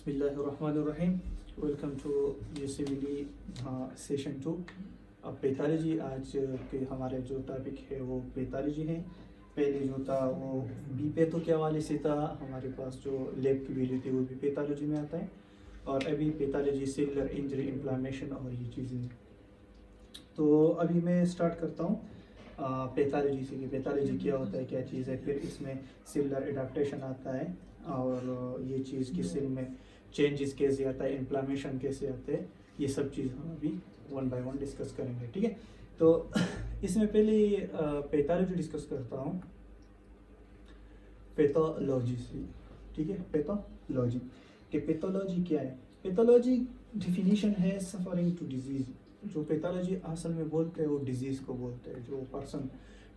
बिस्मिल्लाहिर्रहमानिर्रहीम। Welcome to यूसीबीली session 2। अब पैथोलॉजी आज के हमारे जो टॉपिक है वो पैथोलॉजी है। पहले जो था वो बी पैथो के हवाले से था, हमारे पास जो लैब की वीडियो थी वो भी पैथोलॉजी में आता है। और अभी पैथोलॉजी सेलुलर इंजरी इन्फ्लामेशन और ये चीज़ें। तो अभी मैं स्टार्ट करता हूँ पैथोलॉजी से कि पैथोलॉजी क्या होता है, क्या चीज़ है। फिर इसमें सेलुलर एडाप्टेशन आता है और ये चीज़ की सेल में चेंजेस कैसे आता है, इन्फ्लामेशन कैसे आते हैं, ये सब चीज़ हम अभी वन बाय वन डिस्कस करेंगे। ठीक है, तो इसमें पहले पैथोलॉजी डिस्कस करता हूँ पैथोलॉजी से। ठीक है, पैथोलॉजी कि पैथोलॉजी क्या है। पैथोलॉजी डिफिनीशन है सफरिंग टू डिजीज़। जो पैथोलॉजी असल में बोलते हैं वो डिजीज़ को बोलते हैं। जो पर्सन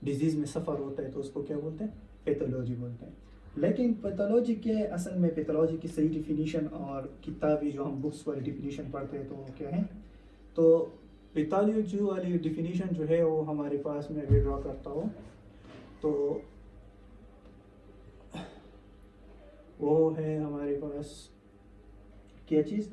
डिजीज़ में सफ़र होता है तो उसको क्या बोलते हैं, पैथोलॉजी बोलते हैं। लेकिन पैथोलॉजी क्या है असल में, पैथोलॉजी की सही डिफिनीशन और किताबी जो हम बुक्स वाली डिफिनीशन पढ़ते हैं तो वो क्या है। तो पैथोलॉजी वाली डिफिनीशन जो है वो हमारे पास मैं अभी ड्रॉ करता हूँ। तो वो है हमारे पास क्या चीज़,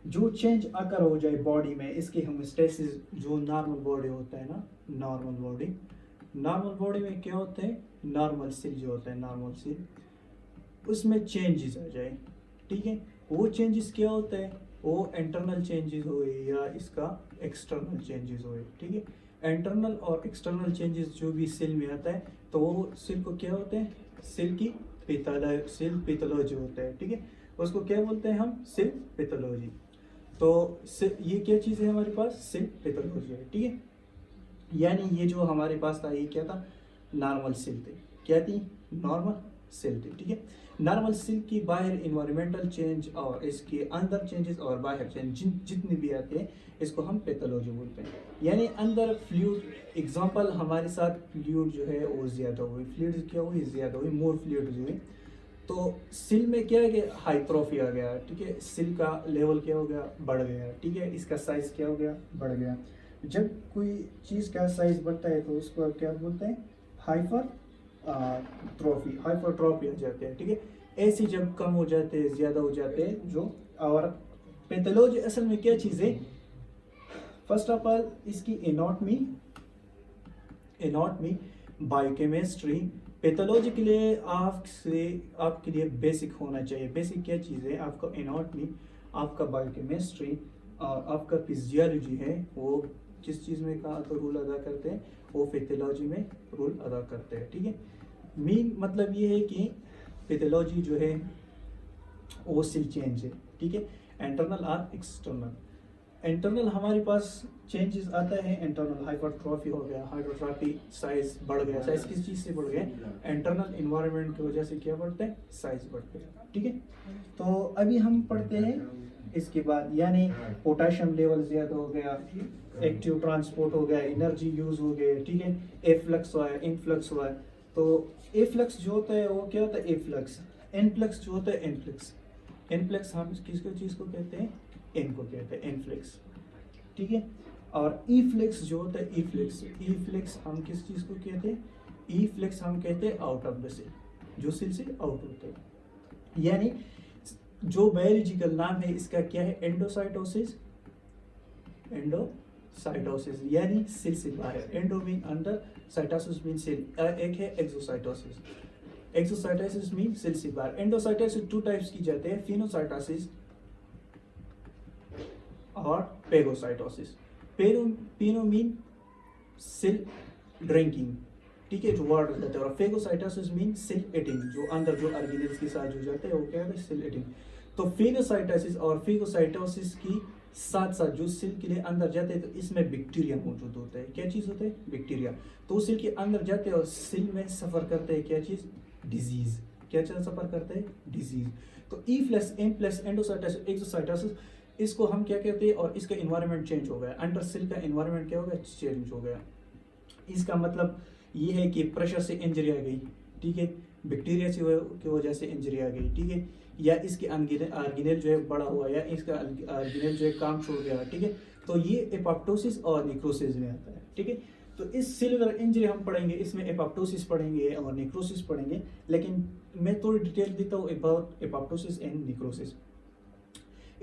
जो चेंज अकर हो जाए बॉडी में, इसके होमोस्टेसिस। जो नॉर्मल बॉडी होता है ना, नॉर्मल बॉडी में क्या होता है, नॉर्मल सेल जो होता है, नॉर्मल सेल उसमें चेंजेस आ जाए। ठीक है, वो चेंजेस क्या होता है, वो इंटरनल चेंजेस हुए या इसका एक्सटर्नल चेंजेस हुए। ठीक है, इंटरनल और एक्सटर्नल चेंजेस जो भी सेल में आता है तो वो सेल को क्या होते हैं, सेल की सेल पैथोलॉजी होता है। ठीक है, उसको क्या बोलते हैं हम, सेल पैथोलॉजी। तो ये क्या चीज़ है हमारे पास, सेल पैथोलॉजी है। ठीक है, यानी ये जो हमारे पास था ये क्या था, नॉर्मल सेल थे। क्या थी, नॉर्मल सेल थी। ठीक है, नॉर्मल सेल की बाहर इन्वायरमेंटल चेंज और इसके अंदर चेंजेस और बाहर चेंज जितने भी आते हैं इसको हम पैथोलॉजी बोलते हैं। यानी अंदर फ्लूइड, एग्जांपल हमारे साथ फ्लूइड जो है वो ज़्यादा हुई, फ्लूइड क्या हुई, ज़्यादा हुई, मोर फ्लूइड हुई, तो सेल में क्या है कि हाइट्रोफी आ गया। ठीक है, सेल का लेवल क्या हो गया, बढ़ गया। ठीक है, इसका साइज क्या हो गया, बढ़ गया। जब कोई चीज़ का साइज बढ़ता है तो उसको क्या बोलते हैं, हाइपरट्रॉफी हो जाते हैं। ठीक है, ऐसे जब कम हो जाते हैं, ज़्यादा हो जाते हैं जो। और पैथोलॉजी असल में क्या चीज़ है, फर्स्ट ऑफ ऑल इसकी एनाटॉमी, बायोकेमिस्ट्री। पैथोलॉजी के लिए आपके लिए बेसिक होना चाहिए। बेसिक क्या चीज़ है, आपका एनाटॉमी, आपका बायोकेमिस्ट्री और आपका फिजियोलॉजी है, वो जिस चीज़ में का तो रोल अदा करते हैं वो पैथोलॉजी में रोल अदा करते हैं। ठीक है, मेन मतलब ये है कि पैथोलॉजी जो है वो सेल चेंज है। ठीक है, इंटरनल और एक्सटर्नल। इंटरनल हमारे पास चेंजेस आता है, इंटरनल हाइपरट्रॉफी हो गया, हाइपरट्रॉफी साइज बढ़ गया। साइज किस चीज़ से बढ़ गया, इंटरनल इन्वायरमेंट की वजह से क्या बढ़ता है, साइज बढ़ता है। ठीक है, तो अभी हम पढ़ते हैं इसके बाद, यानी पोटेशियम लेवल ज़्यादा हो गया, एक्टिव ट्रांसपोर्ट हो गया, एनर्जी यूज़ हो गया। ठीक है, एफ्लक्स हुआ है, इनफ्लक्स हुआ है। तो एफ्लक्स जो होता है वो क्या होता है, एफ्लक्स। इनफ्लक्स जो होता है, इनफ्लक्स हम किसको चीज़ को कहते हैं, इनको कहते हैं इनफ्लक्स। ठीक है, और ईफ्लेक्स जो होता है, ईफ्लेक्स हम किस चीज़ को कहते हैं, ईफ्लेक्स हम कहते हैं आउट ऑफ द सेल, जो सेल से आउट होते हैं। यानी जो बायोलॉजिकल नाम है इसका क्या है, एंडोसाइटोसिस यानी सेल से बाहर। एंडो मीन अंदर, साइटोसिस मीन सेल। एक है एक्सोसाइटोसिस मीन सेल से बाहर। एंडोसाइटोसिस टू टाइप्स की जाते हैं, फिनोसाइटोसिस और phagocytosis. Pino mean cell drinking. ठीक है, जो वाटर जाता है। और फेगोसाइटोसिस मीन सेल ईटिंग, जो अंदर जो ऑर्गेनेल्स के साथ जो जाते हैं वो क्या है, सेल ईटिंग। तो फेगोसाइटोसिस और फेगोसाइटोसिस की साथ साथ जो सेल के लिए अंदर जाते हैं तो इसमें बैक्टीरिया मौजूद होता है। क्या चीज़ होता है, बैक्टीरिया। तो सेल के अंदर जाते हैं और सेल में सफ़र करते हैं क्या चीज़, डिजीज़। क्या चीज़ सफ़र करते हैं, डिजीज़। तो ईफ्लेक्स, इनफ्लेक्स, एंडोसाइटोसिस, एक्सोसाइटोसिस, इसको हम क्या कहते हैं, और इसका इन्वायरमेंट चेंज हो गया। अंडर सेल का इन्वायरमेंट क्या हो गया, चेंज हो गया। इसका मतलब ये है कि प्रेशर से इंजरी आ गई। ठीक है, बैक्टीरिया की वजह से इंजरी आ गई। ठीक है, या इसके ऑर्गेनेल जो है बड़ा हुआ, या इसका ऑर्गेनेल जो है काम छोड़ गया। ठीक है, तो ये एपोप्टोसिस और निक्रोसिस में आता है। ठीक है, तो इस सेलुलर इंजरी हम पढ़ेंगे, इसमें एपोप्टोसिस पढ़ेंगे और निक्रोसिस पढ़ेंगे। लेकिन मैं थोड़ी डिटेल देता हूँ about apoptosis and necrosis.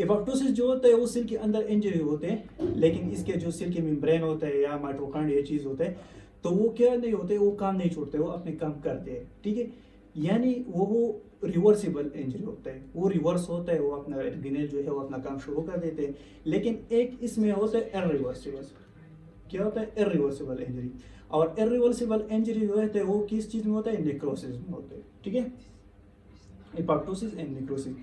Apoptosis जो होता है वो सेल के अंदर इंजरी होते हैं, लेकिन इसके जो सेल के मेम्ब्रेन होता है या माइटोकॉन्ड्रिया चीज होता है, तो वो क्या नहीं होते, वो काम नहीं छोड़ते, वो अपने काम करते हैं, ठीक है। यानी वो रिवर्सिबल इंजरी होता है, वो रिवर्स होता है, वो अपना गिनेल जो है वो अपना काम शुरू कर देते हैं। लेकिन एक इसमें होता है इरिवर्सिबल, क्या होता है, इरिवर्सिबल इंजरी। और इरिवर्सिबल इंजरी जो है वो किस चीज में होता है, नेक्रोसिस में होता है, ठीक है, एपोप्टोसिस एंड नेक्रोसिस।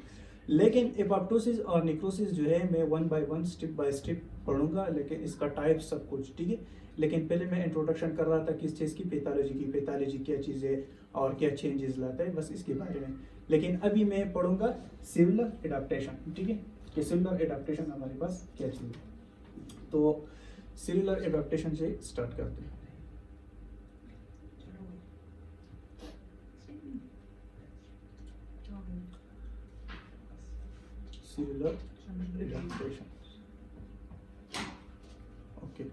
लेकिन एपोप्टोसिस और नेक्रोसिस जो है मैं वन बाय स्टेप पढ़ूंगा, लेकिन इसका टाइप सब कुछ, ठीक है। लेकिन पहले मैं इंट्रोडक्शन कर रहा था किस चीज़ की, पैथोलॉजी क्या चीज़ है और क्या चेंजेस लाता है, बस इसके बारे में। लेकिन अभी मैं पढ़ूंगा सेलुलर एडाप्टेशन, ठीक है, कि सेलुलर एडाप्टेशन हमारे पास क्या चीज़ है। तो सेलुलर एडाप्टेशन से स्टार्ट करते हैं। Cellular adaptation. Okay.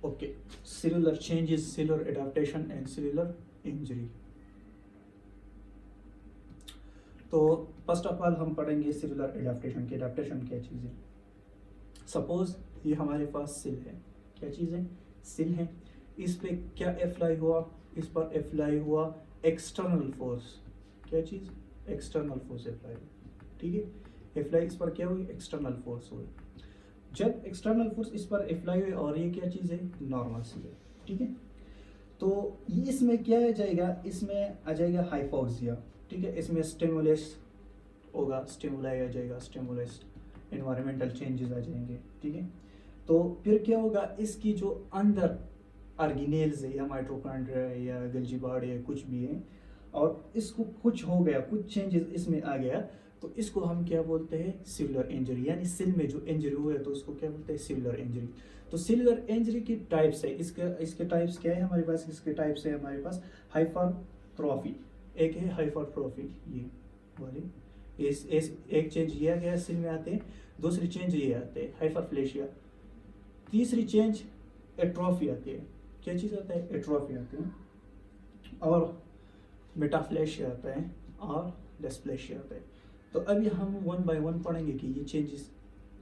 Okay. Cellular changes, cellular adaptation and cellular injury. तो फर्स्ट ऑफ ऑल हम पढ़ेंगे सेलुलर एडाप्टेशन की, एडाप्टेशन क्या चीज़ है। सपोज ये हमारे पास सेल है, क्या चीज़ है, सेल है। इस पे क्या अप्लाई हुआ, इस पर अप्लाई हुआ एक्सटर्नल फोर्स, क्या चीज़, एक्सटर्नल फोर्स अप्लाई, ठीक है। अप्लाई इस पर क्या हुई, एक्सटर्नल फोर्स हुई। जब एक्सटर्नल फोर्स इस पर अप्लाई हुई और ये क्या चीज़ है, नॉर्मल सी है, ठीक है। तो ये इसमें क्या आ जाएगा, इसमें आ जाएगा हाइपोक्सिया, ठीक है। इसमें स्टिमुलस होगा, स्टिमुलाई आ जाएगा, स्टिमुलस, एनवायरमेंटल चेंजेस आ जाएंगे, ठीक है। तो फिर क्या होगा, इसकी जो अंदर ऑर्गेनेल्स है या माइटोकॉन्ड्रिया है या गल्जी बॉडी है, कुछ भी है, और इसको कुछ हो गया, कुछ चेंजेस इसमें आ गया, तो इसको हम क्या बोलते हैं, सेलुलर इंजरी। यानी सेल में जो इंजरी हुआ है तो उसको क्या बोलते हैं, सेलुलर इंजरी। तो सेलुलर इंजरी की टाइप्स है, इसके टाइप्स क्या है हमारे पास, इसके टाइप्स है हमारे पास हाइपरट्रॉफी, एक है हाइपरट्रॉफी ये वाली, एक चेंज ये आ गया सेल में आते हैं, दूसरी चेंज ये आते हैं हाइपरप्लेशिया, तीसरी चेंज एट्रोफी आती है, क्या चीज़ आता है, एट्रोफी आती है, और मेटाप्लेशिया आता है और डिस्प्लेशिया आता है। तो अभी हम वन बाय वन पढ़ेंगे कि ये चेंजेस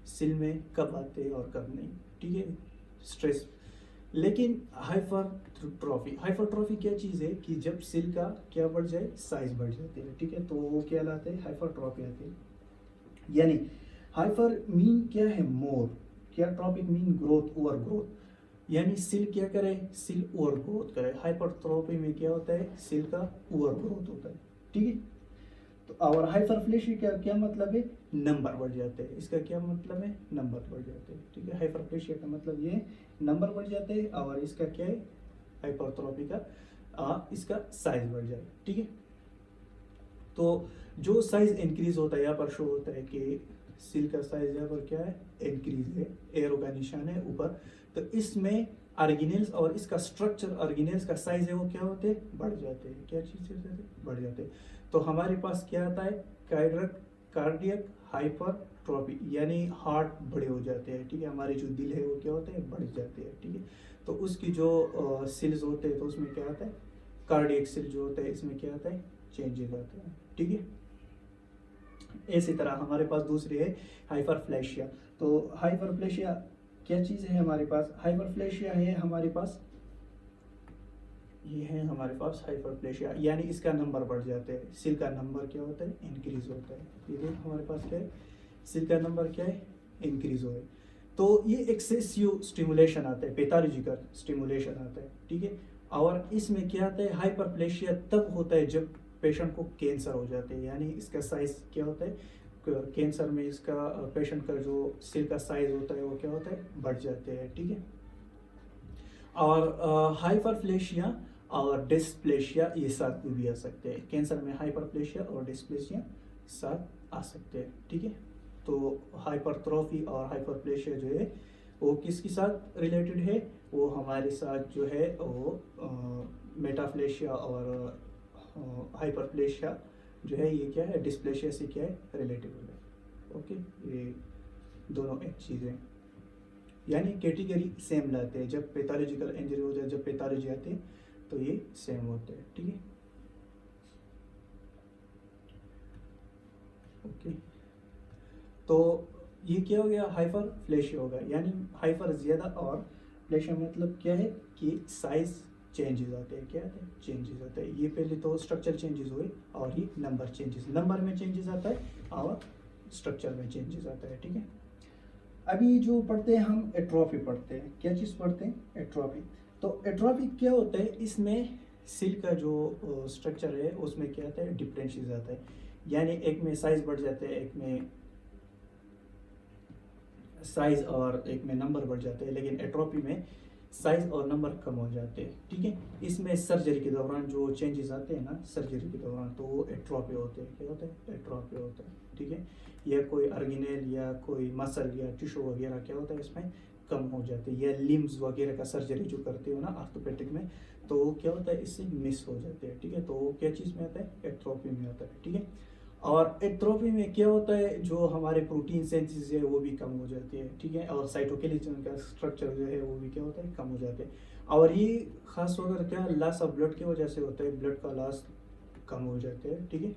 सेल में कब आते हैं और कब नहीं, ठीक है, स्ट्रेस। लेकिन हाइपरट्रॉफी क्या चीज़ है कि जब सेल का क्या बढ़ जाए, साइज बढ़ जाती है, ठीक है, तो वो क्या लाते हैं, हाइपरट्रॉफी आती है। यानी हाइपर मीन क्या है, मोर, क्या trophic mean growth, over growth, यानी सेल क्या करे, सेल ओवर ग्रोथ करे। हाइपरट्रॉफी में क्या होता है, सेल का ओवर ग्रोथ होता है, ठीक है। तो और हाइपरप्लेशिया का क्या मतलब है, नंबर बढ़ जाते हैं, इसका क्या मतलब है, नंबर बढ़ जाते हैं, ठीक है। हाइपरप्लेशिया का मतलब ये नंबर बढ़ जाते हैं, और इसका क्या है, हाइपरट्रॉफी का इसका साइज बढ़ जाए, ठीक है। तो जो साइज इंक्रीज होता है, यहाँ पर शो होता है कि सेल का साइज यहाँ पर क्या है, इंक्रीज है, एरो का निशान है ऊपर। तो इसमें ऑर्गेनेल्स और इसका स्ट्रक्चर, ऑर्गेनेल्स का साइज है वो क्या होते हैं, बढ़ जाते हैं, क्या चीज़ होते हैं, बढ़ जाते हैं। तो हमारे पास क्या आता है, कार्डियक हाइपरट्रॉफी, यानी हार्ट बड़े हो जाते हैं, ठीक है, हमारे जो दिल है वो क्या होते हैं, बढ़ जाते हैं, ठीक है। तो उसकी जो सेल्स होते हैं तो उसमें क्या आता है, कार्डियक सेल जो होता है इसमें क्या आता है, चेंजेस आते हैं, ठीक है। इसी तरह हमारे पास दूसरी है हाइपरप्लेशिया। तो हाइपरप्लेशिया क्या चीज़ है हमारे पास, हाइपरप्लेशिया है हमारे पास, ये है हमारे पास हाइपरप्लेशिया, यानी इसका नंबर बढ़ जाते हैं, सेल का नंबर क्या होता है, इंक्रीज होता है। ये देखो हमारे पास क्या है, सेल का नंबर क्या है, इंक्रीज हो है। तो ये एक्सेसिव स्टिमुलेशन आता है, पैथोलॉजिकल स्टिमुलेशन आता है, ठीक है। और इसमें क्या आता है, हाइपरप्लेशिया तब होता है जब पेशेंट को कैंसर हो जाते हैं, यानी इसका साइज क्या होता है, कैंसर में इसका पेशेंट का जो सेल का साइज होता है वो क्या होता है, बढ़ जाते हैं, ठीक है। और हाइपरप्लेशिया और डिस्प्लेशिया ये साथ में भी आ सकते हैं, कैंसर में हाइपरप्लेशिया और डिस्प्लेशिया साथ आ सकते हैं, ठीक है। तो हाइपरट्रॉफी और हाइपरप्लेशिया जो है वो किसके साथ रिलेटेड है, वो हमारे साथ जो है वो मेटाप्लेशिया और हाइपरप्लेशिया जो है ये क्या है, डिस्प्लेशिया से क्या है, रिलेटेड है, ओके। ये दोनों एक चीज़ है। यानी कैटेगरी सेम लाते हैं, जब पैथोलॉजिकल इंजरी हो जाए, जब पैथोलॉजी आती है तो ये सेम होते हैं, ठीक है। ओके, तो ये क्या हो गया, हाइपरप्लेशिया हो गया, यानी हाइपर ज़्यादा और प्लेशिया मतलब क्या है कि साइज चेंजेस आते हैं, क्या आते हैं, चेंजेस आते हैं। ये पहले तो स्ट्रक्चर चेंजेस हुए और ये नंबर चेंजेस, नंबर में चेंजेस आता है और स्ट्रक्चर में चेंजेस आता है, ठीक है। अभी जो पढ़ते हैं हम एट्रोफी पढ़ते हैं, क्या चीज़ पढ़ते हैं, एट्रोफी। तो एट्रोफी क्या होता है, इसमें सेल का जो स्ट्रक्चर है उसमें क्या आता है, डिफरेंशिएट आता है, यानी एक में साइज बढ़ जाते हैं, एक में साइज और एक में नंबर बढ़ जाते हैं, लेकिन एट्रोफी में साइज और नंबर कम हो जाते हैं, ठीक है। इसमें सर्जरी के दौरान जो चेंजेस आते हैं ना, सर्जरी के दौरान, तो वो एट्रोफी होते हैं, क्या होता है, एट्रोफी होता है, ठीक है। या कोई ऑर्गेनेल या कोई मसल या टिश्यू वगैरह क्या होता है इसमें कम हो जाते हैं, या लिम्स वगैरह का सर्जरी जो करते हो ना ऑर्थोपेडिक में, तो वो क्या होता है, इससे मिस हो जाते हैं, ठीक है। तो वो क्या चीज़ में आता है, एट्रोफी में आता है, ठीक है। और एट्रोफी में क्या होता है, जो हमारे प्रोटीन सेंसिस है वो भी कम हो जाती है, ठीक है। और साइटोकेलेटन का स्ट्रक्चर जो है वो भी क्या होता है, कम हो जाते हैं। और ये खास होकर क्या लॉस ऑफ ब्लड की वजह से होता है, ब्लड का लॉस कम हो जाते हैं, ठीक है,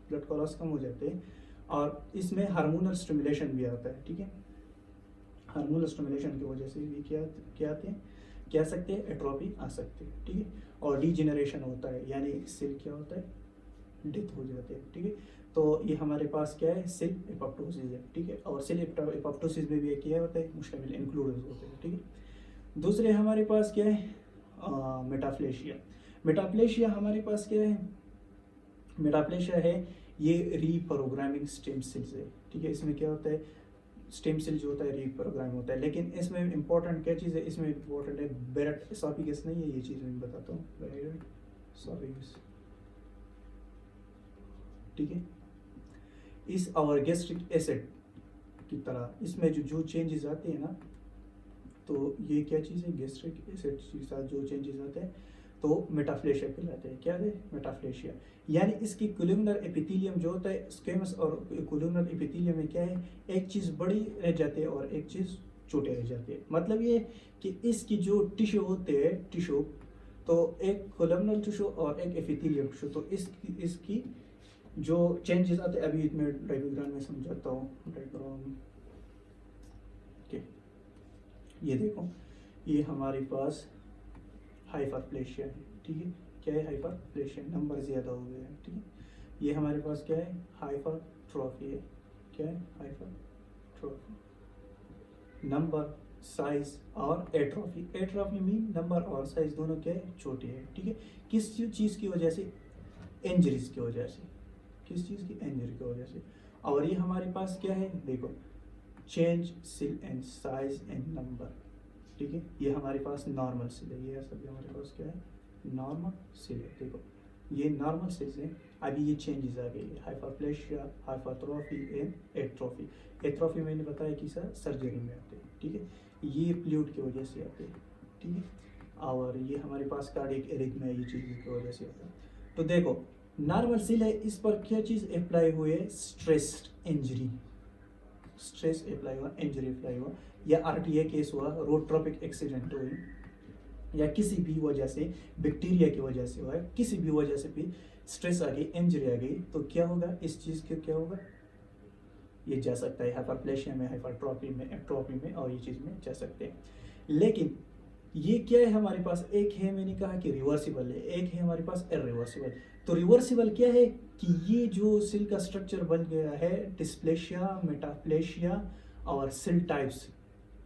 ब्लड का लॉस कम हो जाते हैं। और इसमें हार्मोनल स्टिमुलेशन भी आता है, ठीक है। हार्मोनल स्टिमुलेशन की वजह से भी क्या आते हैं, कह सकते हैं एट्रोफी आ सकती है, ठीक है। और डीजेनरेशन होता है, यानी सेल क्या होता है, डेथ हो जाते हैं, ठीक है। तो ये हमारे पास क्या है, सेल एपोप्टोसिस है, ठीक है। और सेल एपोप्टोसिस में भी क्या होता है, मुश्तमिल इंक्लूड होते हैं, ठीक है। दूसरे हमारे पास क्या है, मेटाप्लेशिया। मेटाप्लेशिया हमारे पास क्या है, मेटाप्लेशिया है ये रीप्रोग्रामिंग स्टेम सेल्स है, ठीक है। इसमें क्या होता है, स्टेम सेल जो होता है रीप्रोग्राम होता है, लेकिन इसमें इंपॉर्टेंट क्या चीज़ है, इसमें इंपॉर्टेंट है बेरेट एसोफेगस नहीं है, ये चीज़ मैं बताता हूँ, बेरेट एसोफेगस, ठीक है। इस और गैस्ट्रिक एसिड की तरह इसमें जो चेंजेस आते हैं ना, तो ये क्या चीज़ है, गैस्ट्रिक एसिड के साथ जो चेंजेस आते हैं तो मेटाफ्लेशिया कहलाते हैं, क्या है, मेटाफ्लेशिया। यानी इसकी कोलुमनर एपिथेलियम जो होता है, स्क्वेमस और कोलुमनर एपिथेलियम में क्या है, एक चीज़ बड़ी रह जाती है और एक चीज़ छोटे रह जाते हैं। मतलब ये कि इसकी जो टिश्यू होते हैं, टिश्यू, तो एक कोलुमनल टिश्यू और एक एपिथेलियम टिश्यू, तो इसकी जो चेंजेस आते हैं, अभी मैं डायग्राम में समझाता हूँ, डायग्राम के, ये देखो, ये हमारे पास हाइपरप्लेशिया है, ठीक है। क्या है, हाइपरप्लेशिया, नंबर ज़्यादा हो गया है, ठीक है। ये हमारे पास क्या है, हाइपरट्रॉफी है, क्या है, हाइपरट्रॉफी, नंबर, साइज और एट्रोफी। एट्रोफी मीन नंबर और साइज दोनों क्या है, छोटे हैं, ठीक है। किस चीज़ की वजह से, इंजरीज की वजह से, किस चीज़ की, इंजरी की वजह से। और ये हमारे पास क्या है, देखो, change cell and size and number, ठीक है। ये हमारे पास नॉर्मल सेल है, ये सभी हमारे पास क्या है, नॉर्मल सेल है, देखो ये नॉर्मल सेल्स है। अभी ये चेंजेस आ गई है, hyperplasia, hypertrophy and atrophy. Atrophy मैंने बताया कि सर सर्जरी में आते हैं, ठीक है, ये फ्लूइड की वजह से आते हैं, ठीक है। और ये हमारे पास कार्डियक एरिथमिया, ये चीज़ की वजह से आता है। तो देखो नॉर्मल सेल है, इस पर क्या चीज़ अप्लाई हुई है, स्ट्रेस इंजरी, स्ट्रेस अप्लाई हुआ, इंजरी अप्लाई हुआ, या आरटीए केस हुआ, रोड ट्रैफिक एक्सीडेंट हुई, या किसी भी वजह से, बैक्टीरिया की वजह से हुआ है, किसी भी वजह से भी स्ट्रेस आ गई, इंजरी आ गई, तो क्या होगा, इस चीज़ के क्या होगा, ये जा सकता है हाइपरप्लेशिया में, हाइपरट्रॉफी में, एट्रोफी में, और ये चीज़ में जा सकते हैं। लेकिन ये क्या है हमारे पास, एक है मैंने कहा कि रिवर्सिबल है, एक है हमारे पास इरिवर्सिबल। तो रिवर्सिबल क्या है कि ये जो सेल का स्ट्रक्चर बन गया है, डिस्प्लेशिया, मेटाप्लेशिया और सेल टाइप्स,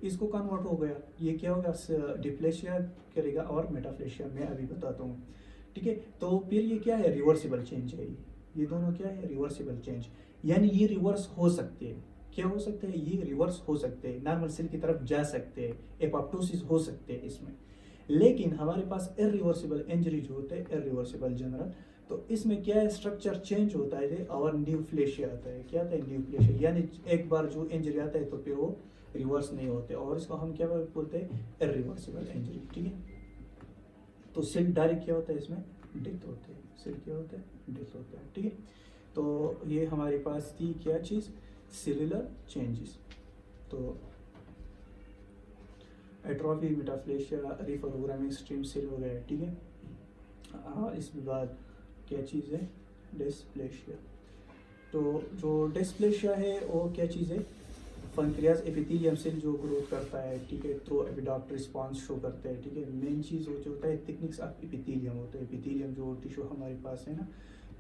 इसको कन्वर्ट हो गया, ये क्या होगा, डिप्लेशिया करेगा और मेटाप्लेशिया, मैं अभी बताता हूँ, ठीक है। तो फिर ये क्या है, रिवर्सिबल चेंज है, ये दोनों क्या है, रिवर्सिबल चेंज, यानी ये रिवर्स हो सकते हैं, क्या हो सकते हैं, ये रिवर्स हो सकते हैं, नॉर्मल सेल की तरफ जा सकते हैं, एपोप्टोसिस हो सकते हैं इसमें। लेकिन हमारे पास इरिवर्सिबल इंजरी जो होते हैं, इरिवर्सिबल जनरल, तो इसमें क्या है, स्ट्रक्चर चेंज होता है और न्यूप्लेशिया आता है, क्या आता है, न्यूप्लेशिया, यानी एक बार जो इंजरी आता है तो फिर वो रिवर्स नहीं होते, और इसको हम क्या बोलते हैं, इरिवर्सिबल इंजरी, ठीक है। तो सेल डायरेक्ट क्या होता है, इसमें डेथ होते हैं, सेल क्या होता है, डेथ होता है, ठीक है। तो ये हमारे पास थी क्या चीज़, सेलुलर चेंजेस। तो atrophy, metaplasia, reprogramming stream cell हो गया, ठीक है। इसके बाद क्या चीज़ है, डिस्प्लेशिया। तो जो डिस्प्लेशिया है वो क्या चीज़ है, पैंक्रियाज एपिथेलियम सेल जो ग्रोथ करता है, ठीक है, थ्रू एपिडक्ट रिस्पॉन्स शो करते हैं, ठीक है। मेन चीज़ वो जो होता है थिकनेस ऑफ एपिथेलियम होता है, एपिथेलियम जो टिश्यू हमारे पास है ना,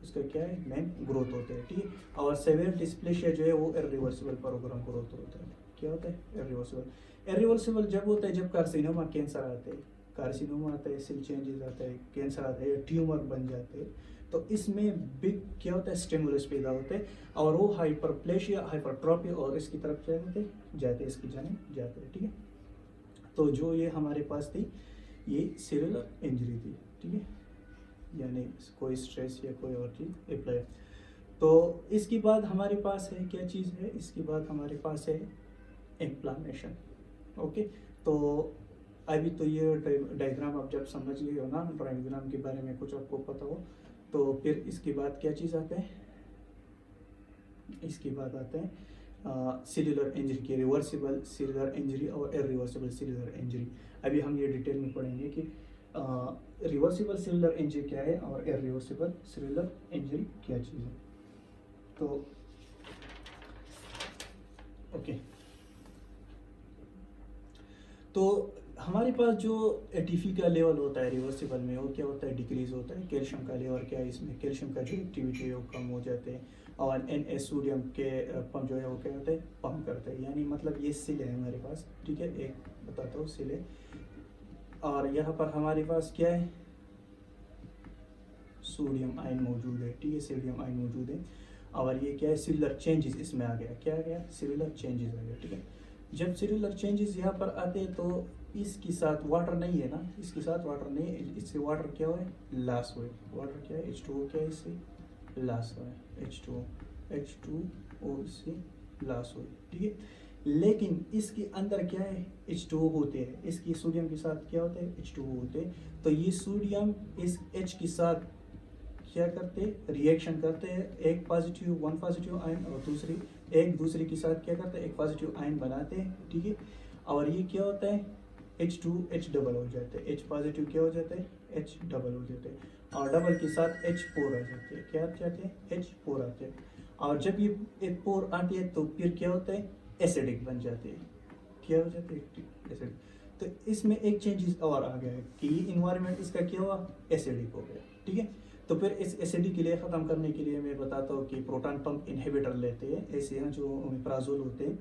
उसका क्या है, मेन ग्रोथ होता है, ठीक है। और सेवियर डिस्प्लेशिया जो है वो इरिवर्सिबल प्रोग्राम ग्रोथ होता है। क्या होता है, इरिवर्सिबल। इरिवर्सिबल जब होता है जब कार्सिनोमा, कैंसर आते हैं, कार्सिनोमा आता है, सेल चेंजेस आता है, कैंसर आता है, ट्यूमर बन जाते हैं, तो इसमें बिग क्या होता है, स्टिमुलस पैदा होते हैं और वो हाइपरप्लेशिया, हाइपरट्रॉफी और इसकी तरफ क्या होते जाते हैं, इसकी जाने जाते हैं, ठीक है। तो जो ये हमारे पास थी, ये सेलुलर इंजरी थी, ठीक है, यानी कोई स्ट्रेस या कोई और चीज़ अप्लाई। तो इसके बाद हमारे पास है क्या चीज़ है, इसके बाद हमारे पास है इन्फ्लामेशन। ओके, तो अभी तो ये डायग्राम आप जब समझ गए हो ना, डायग्राम के बारे में कुछ आपको पता हो, तो फिर इसके बाद क्या चीज़ आते हैं, इसके बाद आते हैं सेल्युलर इंजरी की, रिवर्सिबल सेल्युलर इंजरी और इरिवर्सिबल सेल्युलर इंजरी। अभी हम ये डिटेल में पढ़ेंगे कि रिवर्सिबल सेल्युलर इंजरी क्या है और इरिवर्सिबल सेल्युलर इंजरी क्या चीज़ है। तो ओके, तो हमारे पास जो एटीपी का लेवल होता है रिवर्सिबल में, वो क्या होता है, डिक्रीज होता है। कैल्शियम का लेवल क्या है, इसमें कैल्शियम का जो एक्टिविटी है वो कम हो जाते हैं और NS सोडियम के पंप जो है वो क्या होता है, पंप करते हैं। यानी मतलब ये सेल है हमारे पास, ठीक है, एक बताता हूँ सेल है, और यहाँ पर हमारे पास क्या है, सोडियम आयन मौजूद है, ठीक है, सोडियम आयन मौजूद है। और ये क्या है, सेलुलर चेंजेस इसमें आ गया, क्या आ गया, सेलुलर चेंजेस आ गया, ठीक है। जब सेलुलर चेंजेस यहाँ पर आते हैं तो इसके साथ वाटर नहीं है ना, इसके साथ वाटर नहीं है, इससे वाटर क्या हुआ है, लॉस हुआ है। वाटर क्या है, H2O क्या है, इससे लॉस हुआ है, H2O इससे लॉस हुआ है, ठीक है। लेकिन इसके अंदर क्या है, H2O होते हैं, इसकी सोडियम के साथ क्या होते हैं, H2O होते हैं। तो ये सोडियम इस H के साथ क्या करते हैं, रिएक्शन करते हैं, एक पॉजिटिव आयन और एक दूसरे के साथ क्या करते हैं, एक पॉजिटिव आयन बनाते हैं, ठीक है। और ये क्या होता है, H2H डबल हो जाते हैं, H पॉजिटिव क्या हो जाता है, H डबल हो जाते हैं, और डबल के साथ H4 आ जाते हैं, क्या जाते हैं, H4 आते हैं। और जब ये H4 आती है तो फिर क्या होता है, एसिडिक बन जाते हैं, क्या हो जाते हैं, एसिडिक। तो इसमें एक चेंजेस और आ गया है कि इन्वायरमेंट इसका क्या हुआ, एसिडिक हो गया, ठीक है। तो फिर इस एसिडिक के लिए ख़त्म करने के लिए मैं बताता हूँ कि प्रोटॉन पंप इनहिबिटर लेते हैं, ऐसे हैं जो ओमेप्राजोल होते हैं।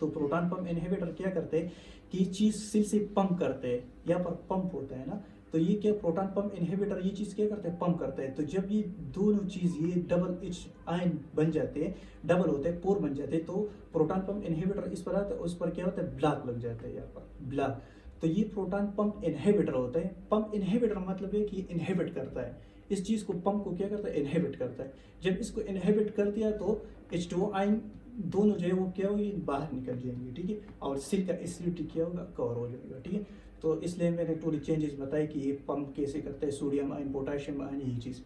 तो प्रोटॉन पंप इनहिबिटर क्या करते हैं कि चीज़ सेल से पंप करते हैं, यहाँ पर पंप होता है ना, तो ये क्या, प्रोटॉन पंप इनहिबिटर ये चीज़ क्या करते हैं, पंप करते हैं। तो जब ये दोनों चीज़ ये डबल H आयन बन जाते हैं, डबल होते हैं, पोर बन जाते हैं, तो प्रोटॉन पंप इनहिबिटर इस पर आता है, उस पर क्या होता है, ब्लॉक लग जाता है, यहाँ पर ब्लॉक। तो ये प्रोटॉन पंप इनहिबिटर होता है। पंप इनहिबिटर मतलब है कि इनहिबिट करता है इस चीज़ को, पंप को क्या करता है, इनहिबिट करता है। जब इसको इनहिबिट कर दिया तो H2O आयन दोनों जो है वो क्या होगी, बाहर निकल जाएंगे, ठीक है, और सेल का एसिडिटी क्या होगा, कवर हो जाएगा, ठीक है। तो इसलिए मैंने थोड़ी चेंजेस बताई कि ये पंप कैसे करते हैं, सोडियम आयन, पोटाशियम आयन, यही चीज़।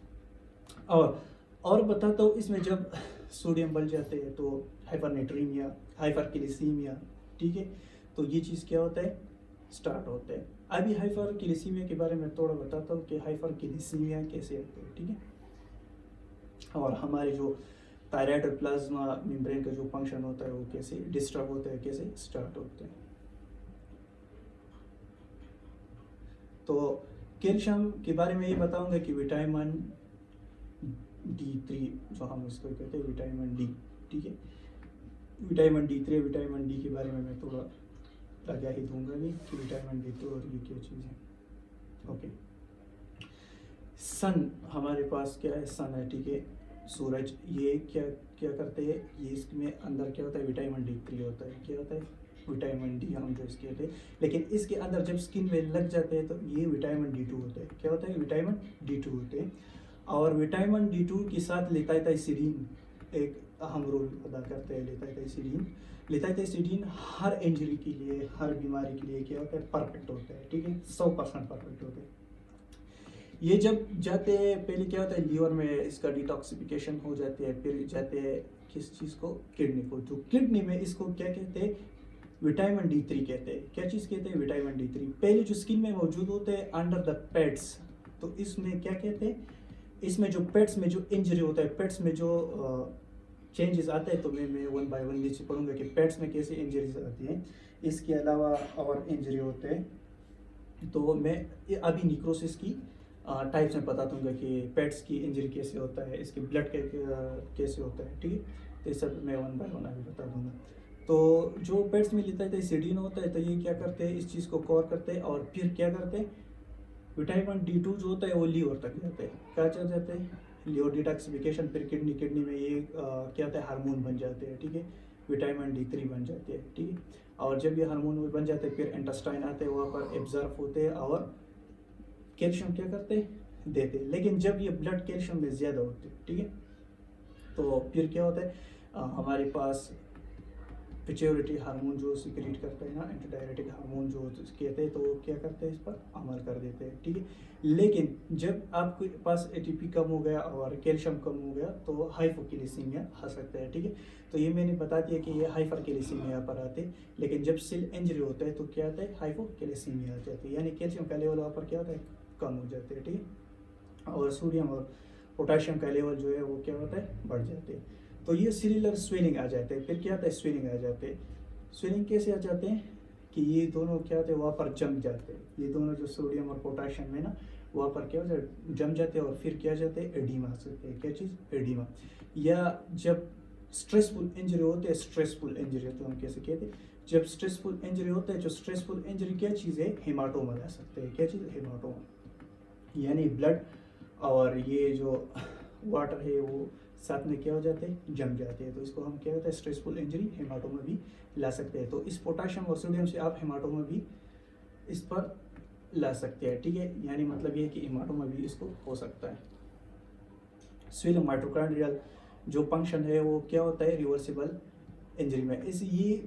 और बताता हूँ, इसमें जब सोडियम बढ़ जाते हैं तो हाइपरनेट्रीमिया, हाइपरकैल्सीमिया, ठीक है, तो ये चीज़ क्या होता है, स्टार्ट होता है। अभी हाइपरकैल्सीमिया के बारे में थोड़ा बताता हूँ कि हाइपरकैल्सीमिया कैसे होते हैं, ठीक है। और हमारे जो थायराइड और प्लाज्मा मेम्ब्रेन का जो फंक्शन होता है वो कैसे डिस्टर्ब होता है, कैसे स्टार्ट होते हैं। तो कैल्शियम के बारे में ये बताऊंगा कि विटामिन D3 जो हम इसको कहते हैं, विटामिन डी, ठीक है, विटामिन D3, विटामिन डी के बारे में मैं थोड़ा आगाही दूंगा भी कि विटामिन D3 और ये क्या चीज़ है। ओके, सन हमारे पास क्या है, सन है, ठीक है, सूरज। ये क्या क्या करते हैं, ये इसमें अंदर क्या होता है, विटामिन D3 होता है, क्या होता है, विटामिन डी हम जो इसके कहते हैं। लेकिन इसके अंदर जब स्किन में लग जाते हैं तो ये विटामिन D2 होता है, क्या होता है, विटामिन D2 होते हैं। और विटामिन D2 के साथ लेटाइथाइसिडिन एक अहम रोल अदा करते हैं। लेटाइथाइसिडिन हर इंजरी के लिए, हर बीमारी के लिए क्या होता है, परफेक्ट होता है, ठीक है, 100% परफेक्ट होता है। ये जब जाते हैं, पहले क्या होता है, लीवर में इसका डिटॉक्सिफिकेशन हो जाती है, फिर जाते हैं किस चीज़ को, किडनी को। तो किडनी में इसको क्या कहते हैं, विटामिन D3 कहते हैं। क्या चीज़ कहते हैं? विटामिन D3 पहले जो स्किन में मौजूद होते हैं अंडर द पेट्स। तो इसमें क्या कहते हैं, इसमें जो पेट्स में जो इंजरी होता है, पेट्स में जो चेंजेस आते हैं, तो मैं वन बाय वन नीचे पढ़ूंगा कि पेट्स में कैसे इंजरीज आती हैं। इसके अलावा और इंजरी होते हैं, तो मैं अभी निक्रोसिस की टाइप्स में बता दूंगा कि पेट्स की इंजरी कैसे होता है, इसके ब्लड कैसे होता है, ठीक है। तो ये सब मैं वन बाय वन अभी बता दूंगा। तो जो पेट्स में लेता है सिडीन होता है, तो ये क्या करते हैं, इस चीज़ को कवर करते हैं और फिर क्या करते हैं, विटामिन D2 जो होता है वो लीवर तक जाते हैं। क्या चल जाते हैं, लीवर डिटॉक्सिफिकेशन, फिर किडनी में ये क्या होता है, हार्मोन बन जाते हैं, ठीक है। विटामिन D3 बन जाते हैं, ठीक है। और जब ये हार्मोन बन जाते हैं, फिर इंटेस्टाइन आते हैं, वहाँ पर एब्जॉर्ब होते हैं और कैल्शियम क्या करते हैं, देते हैं। लेकिन जब ये ब्लड कैल्शियम में ज़्यादा होते हैं, ठीक है, तो फिर क्या होता है, हमारे पास पिट्यूटरी हार्मोन जो सिक्रीट करता है ना, एंटीडायरेटिक हार्मोन जो कहते हैं, तो वो क्या करते हैं, इस पर अमल कर देते हैं, ठीक है। लेकिन जब आपके पास एटीपी कम हो गया और कैल्शियम कम हो गया, तो हाइपोकैल्सीमिया आ सकता है, ठीक है। तो ये मैंने बता दिया कि ये हाइपरकैल्सीमिया पर आते हैं। लेकिन जब सेल इंजरी होता है तो क्या आता है, हाइपोकैल्सीमिया आ जाती है, यानी कैल्शियम का लेवल वहाँ पर क्या होता है, कम हो जाते हैं, ठीक है। और सोडियम और पोटाशियम का लेवल जो है वो क्या होता है, बढ़ जाते हैं। तो ये सेलुलर स्वेलिंग आ जाते हैं। फिर क्या आता है, स्वेलिंग आ जाते हैं। स्वेलिंग कैसे आ जाते हैं कि ये दोनों क्या होते हैं, वहाँ पर जम जाते हैं। ये दोनों जो सोडियम और पोटाशियम में ना, वहाँ पर क्या होता है, जम जाते हैं और फिर क्या जाते हैं, एडीमा आ सकते हैं। क्या चीज़, एडीमा। या जब स्ट्रेसफुल इंजरी होते हैं, स्ट्रेसफुल इंजरी तो हम कैसे कहते हैं, जब स्ट्रेसफुल इंजरी होता है, जो स्ट्रेसफुल इंजरी क्या चीज़ है, हेमाटोमा ला सकते हैं। क्या चीज़, हेमाटोमा, यानी ब्लड और ये जो वाटर है वो साथ में क्या हो जाते हैं, जम जाते हैं। तो इसको हम क्या होता है, स्ट्रेसफुल इंजरी, हेमाटोमा भी ला सकते हैं। तो इस पोटाशियम और सोडियम से आप हेमाटोमा भी इस पर ला सकते हैं, ठीक है। यानी मतलब ये है कि हेमाटोमा भी इसको हो सकता है। स्वेलिंग माइटोकॉन्ड्रियल जो फंक्शन है वो क्या होता है, रिवर्सिबल इंजरी में। इस ये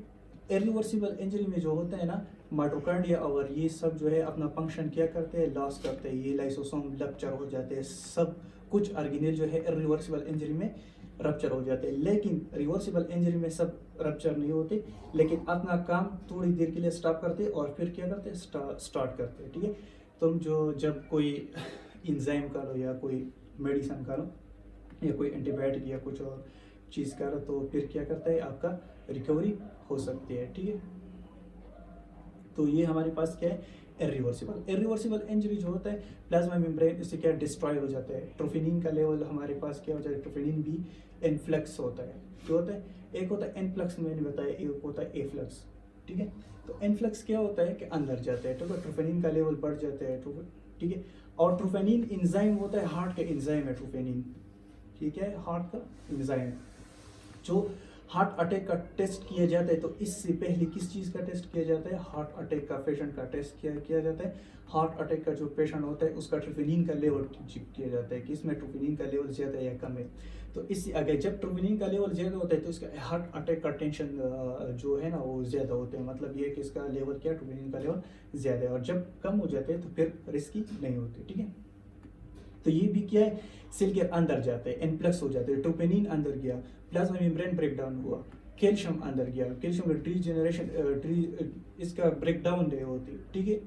इरिवर्सिबल इंजरी में जो होता है ना, माइटोकॉन्ड्रिया और ये सब जो है अपना फंक्शन क्या करते हैं, लॉस करते हैं। ये लाइसोसोम रप्चर हो जाते हैं, सब कुछ ऑर्गेनेल जो है इरिवर्सिबल इंजरी में रप्चर हो जाते हैं। लेकिन रिवर्सिबल इंजरी में सब रप्चर नहीं होते, लेकिन अपना काम थोड़ी देर के लिए स्टॉप करते और फिर क्या करते, स्टार्ट करते, ठीक है। तुम जो जब कोई इंजाइम का लो या कोई मेडिसिन का लो या कोई एंटीबायोटिक या कुछ और चीज़ का लो, तो फिर क्या करता है, आपका रिकवरी हो सकती है, ठीक है। तो ये हमारे पास क्या है, इरिवर्सिबल इंजरी जो होता है, प्लाज्मा मेम्ब्रेन इससे क्या डिस्ट्रॉय हो जाता है। ट्रोफिनिन का लेवल हमारे पास क्या हो जाता है, ट्रोफिनिन भी इनफ्लक्स होता है। क्या होता है, एक होता है इनफ्लक्स, मैंने बताया, एक होता है एफ्लक्स, ठीक है। तो इनफ्लक्स क्या होता है कि अंदर जाता है, तो ट्रोफिनिन का लेवल बढ़ जाता है, ठीक है। और ट्रोफिनिन इंजाइम होता है, हार्ट का इंजाइम है ट्रोफिनिन, ठीक है, हार्ट का इंजाइम जो हार्ट अटैक का टेस्ट किया जाता है। तो इससे पहले किस चीज़ का टेस्ट किया जाता है, हार्ट अटैक का पेशेंट का टेस्ट किया जाता है। हार्ट अटैक का जो पेशेंट होता है उसका ट्रोफिनिन का लेवल चेक किया जाता है कि इसमें ट्रोफिनिन का लेवल ज़्यादा या कम है। तो इससे अगर जब ट्रोफिनिन का लेवल ज़्यादा होता है तो इसका हार्ट अटैक का टेंशन जो है ना वो ज़्यादा होते हैं। मतलब ये कि इसका लेवल क्या, ट्रोफिनिन का लेवल ज़्यादा है। और जब कम हो जाते हैं तो फिर रिस्की नहीं होते, ठीक है। तो ये भी क्या है, सेल के अंदर जाते हैं, इनफ्लक्स हो जाते हैं, ट्रोपोनिन अंदर गया, प्लाज्मा मेम्ब्रेन ब्रेक डाउन हुआ, कैल्शियम अंदर गया, कैल्शियम डीजनरेशन इसका ब्रेक डाउन होती, ठीक है।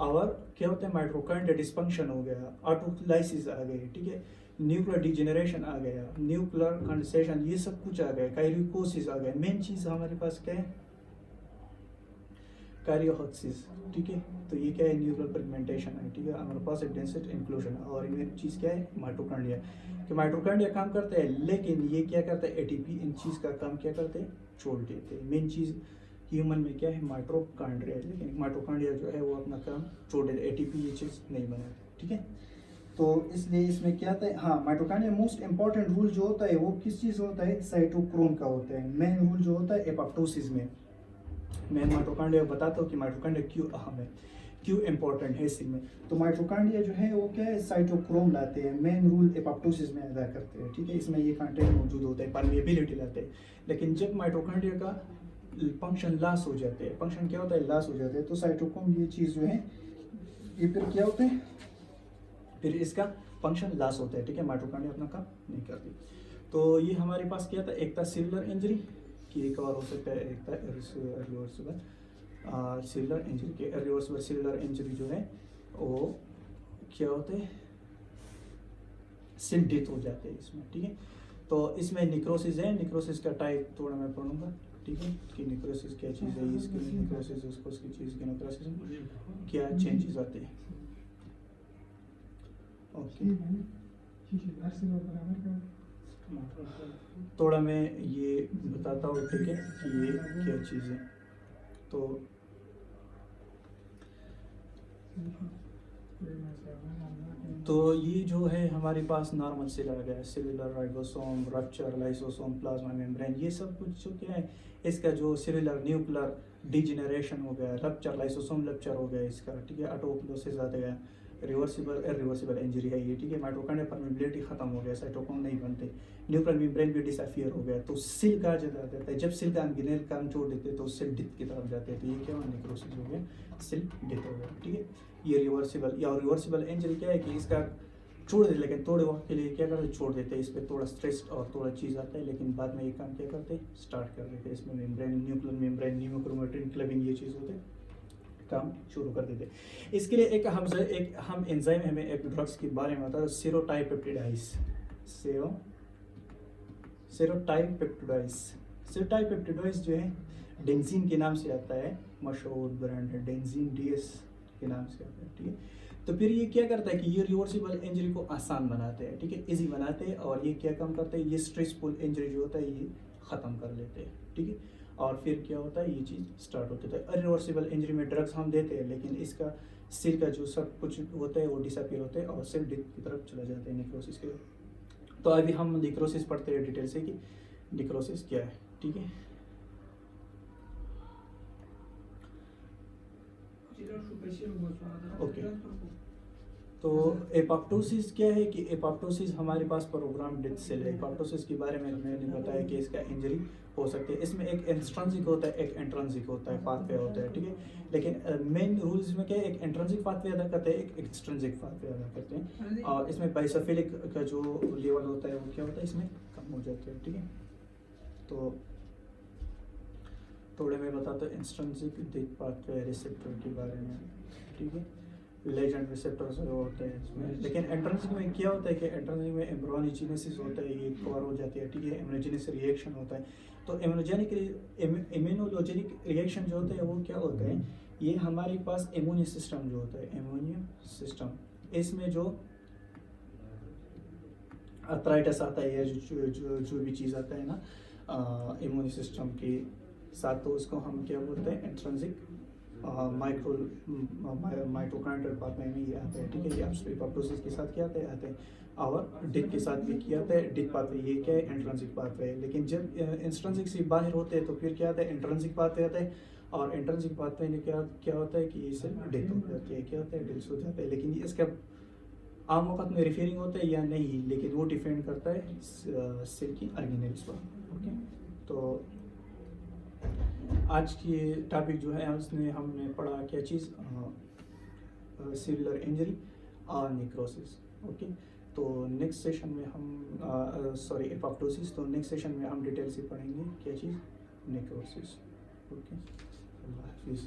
और क्या होता है, माइटोकॉन्ड्रिया डिस्फंक्शन हो गया, ऑटोलाइसिस आ गई, ठीक है, न्यूक्लियर डिजेनरेशन आ गया, न्यूक्लियर कंडेंसेशन, ये सब कुछ आ गया, काइरिकोसिस आ गया। मेन चीज़ हमारे पास क्या है, कार्योहॉक्सिस, ठीक है। तो ये क्या है, न्यूक्लियर फ्रेगमेंटेशन है, ठीक है, हमारे पास डेंसिटी इंक्लूजन। और इनमें चीज़ क्या है, माइटोकॉन्ड्रिया। कि माइटोकॉन्ड्रिया काम करते हैं, लेकिन ये क्या करता है, एटीपी इन चीज़ का काम क्या करते हैं, छोड़ देते हैं। मेन चीज़ ह्यूमन में क्या है, माइटोकॉन्ड्रिया, लेकिन माइटोकॉन्ड्रिया जो है वो अपना काम छोड़ देते, एटीपी ये चीज़ नहीं बनाते, ठीक है। तो इसलिए इसमें क्या आता है, हाँ, माइटोकॉन्ड्रिया मोस्ट इंपॉर्टेंट रूल जो होता है वो किस चीज़ होता है, साइटोक्रोम का होता है। मेन रूल जो होता है एपोप्टोसिस में। मैं माइटोकॉन्ड्रिया बताता हूँ कि माइटोकॉन्ड्रिया क्यों अहम है, क्यों इंपॉर्टेंट है इसी में। तो माइटोकॉन्ड्रिया जो है वो क्या है, साइटोक्रोम लाते हैं, मेन रोल एपोप्टोसिस में अदा करते हैं, ठीक है। इसमें ये कंटेंट मौजूद होता है, परमिएबिलिटी लाते हैं। लेकिन जब माइटोकॉन्ड्रिया का फंक्शन लॉस हो जाते हैं, फंक्शन क्या होता है, लॉस हो जाते हैं, तो साइटोक्रोम ये चीज़ जो है ये फिर क्या होता है, फिर इसका फंक्शन लॉस होता है, ठीक है, माइटोकॉन्ड्रिया अपना काम नहीं करती। तो ये हमारे पास क्या था, एक था सेलुलर इंजरी, कि एक और हो सकता है, एक था इरिवर्सिबल सेलुलर इंजरी के। इरिवर्सिबल सेलुलर इंजरी जो है वो क्या होते हैं, सेल डेथ हो जाते हैं इसमें, ठीक है। तो इसमें निक्रोसिस है, निक्रोसिस का टाइप थोड़ा मैं पढ़ूंगा, ठीक है, कि निक्रोसिस क्या चीज़ है, इसकी निक्रोसिस उसको उसकी चीज़ की निक्रोसिस क्या चेंजेस आते हैं। ओके, थोड़ा मैं ये बताता हूँ, ठीक है, कि ये क्या चीज़ है। तो ये जो है हमारे पास नॉर्मल सेल आ गया, cellular, ribosome, rupture, lysosome, plasma membrane, ये सब कुछ जो क्या है, इसका जो सेलुलर न्यूक्लियर डिजेनरेशन हो गया, रप्चर, लाइसोसोम रप्चर हो गया इसका, ठीक है, ऑटोक्लोसिस आ गया, रिवर्सिबल इरिवर्सिबल इंजरी है ये, ठीक है। माइटोकॉन्ड्रिया परमेबिलिटी खत्म हो गया, साइटोक्रोम नहीं बनते, न्यूक्लियर मेम्ब्रेन भी डिसअफियर हो गया, तो सेल कहाँ चला जाता है, जब सेल का अंगिनल काम छोड़ देते तो सेल डेथ की तरफ जाते हैं, तो ये क्या हुआ, नेक्रोसिस हो गया, सेल डेथ हो गया, ठीक है। ये रिवर्सिबल या रिवर्सिबल इंजरी क्या है कि इसका छोड़ देते, लेकिन थोड़े वक्त के लिए क्या करते, छोड़ देते हैं, इस पर थोड़ा स्ट्रेस और थोड़ा चीज़ आता है, लेकिन बाद में ये काम क्या करते हैं, स्टार्ट कर देते हैं, इसमें मेम्ब्रेन, न्यूक्लियर मेम्ब्रेन, न्यूक्रोमेटिन क्लबिंग, ये चीज़ होते काम शुरू कर देते। इसके लिए एक हम एंजाइम, हमें एक ड्रग्स के बारे में बता, सेरोटाइपेप्टिडाइज, सेरोटाइपेप्टिडाइज जो है डेंजीन के नाम से आता है, मशहूर ब्रांड है डेंजीन, DS के नाम से आता है, ठीक है। तो फिर ये क्या करता है कि ये रिवर्सिबल इंजरी को आसान बनाते हैं, ठीक है, इजी बनाते हैं, और ये क्या काम करते हैं, ये स्ट्रेसफुल इंजरी जो होता है ये ख़त्म कर लेते हैं, ठीक है। और फिर क्या होता है, ये चीज़ स्टार्ट होती है। इरिवर्सिबल इंजरी में ड्रग्स हम देते हैं, लेकिन इसका सेल का जो सब कुछ होता है वो डिसअपीयर होता है और सेल डेथ की तरफ चला जाता है नेक्रोसिस के। तो अभी हम नेक्रोसिस पढ़ते हैं डिटेल से कि नेक्रोसिस क्या है, ठीक है। ओके, तो एपोप्टोसिस क्या है कि एपोप्टोसिस हमारे पास प्रोग्राम डेथ सेल है। एपोप्टोसिस के बारे में मैंने बताया कि इसका इंजरी हो सकती है, इसमें एक इंट्रिंसिक होता है, एक इंट्रिंसिक होता है, पाथवे होता है, ठीक है। लेकिन मेन रूल्स में क्या है, एक इंट्रिंसिक पाथवे अदा करते हैं, एक एक्सट्रिंसिक पाथवे अदा करते हैं, और इसमें बाइसोफिलिक का जो लेवल होता है वो क्या होता है, इसमें कम हो जाता है, ठीक है। तो थोड़े मैं बताता हूँ इंट्रिंसिक डेथ पाथवे रिसेप्टर के बारे में, ठीक है। लेजेंड रिसेप्टर्स होते हैं इसमें, लेकिन इंट्रिंसिक में क्या होता है कि इंट्रिंसिक में एम्ब्रोनिजीनेसिस होता है, ये कवर हो जाती है, ठीक है, इम्यूनोजेनिक रिएक्शन होता है। तो इम्यूनोलॉजिक रिएक्शन जो होता है वो क्या होता है, ये हमारे पास इम्यून सिस्टम जो होता है, इम्यून सिस्टम, इसमें जो अर्थराइटिस आता है या जो भी चीज़ आता है ना इम्यून सिस्टम के साथ, तो उसको हम क्या बोलते हैं, इंट्रिंसिक माइटोकॉन्ड्रियल पाथवे में ये आता है, ठीक है। ये एपोप्टोसिस के साथ क्या आते हैं और डेथ के साथ भी किया आता है, डेथ पाथवे, ये क्या है, इंट्रिंसिक पाथवे है। लेकिन जब इंट्रिंसिक से बाहर होते हैं तो फिर क्या आता है, इंट्रिंसिक पाथवे आता है, और इंट्रिंसिक पाथवे में क्या होता है कि इससे डेथ हो जाती है, क्या होता है, डेथ हो जाता है। लेकिन इसका आम वक्त में रिफेयरिंग होता है या नहीं, लेकिन वो डिपेंड करता है सेल की ऑर्गेनेल्स पर, ओके। तो आज की टॉपिक जो है उसमें हमने पढ़ा क्या चीज़, सेलुलर इंजरी और नेक्रोसिस, ओके। तो नेक्स्ट सेशन में हम एपोप्टोसिस, तो नेक्स्ट सेशन में हम डिटेल से पढ़ेंगे क्या चीज़, नेक्रोसिस, ओके। अल्लाह हाफिज़।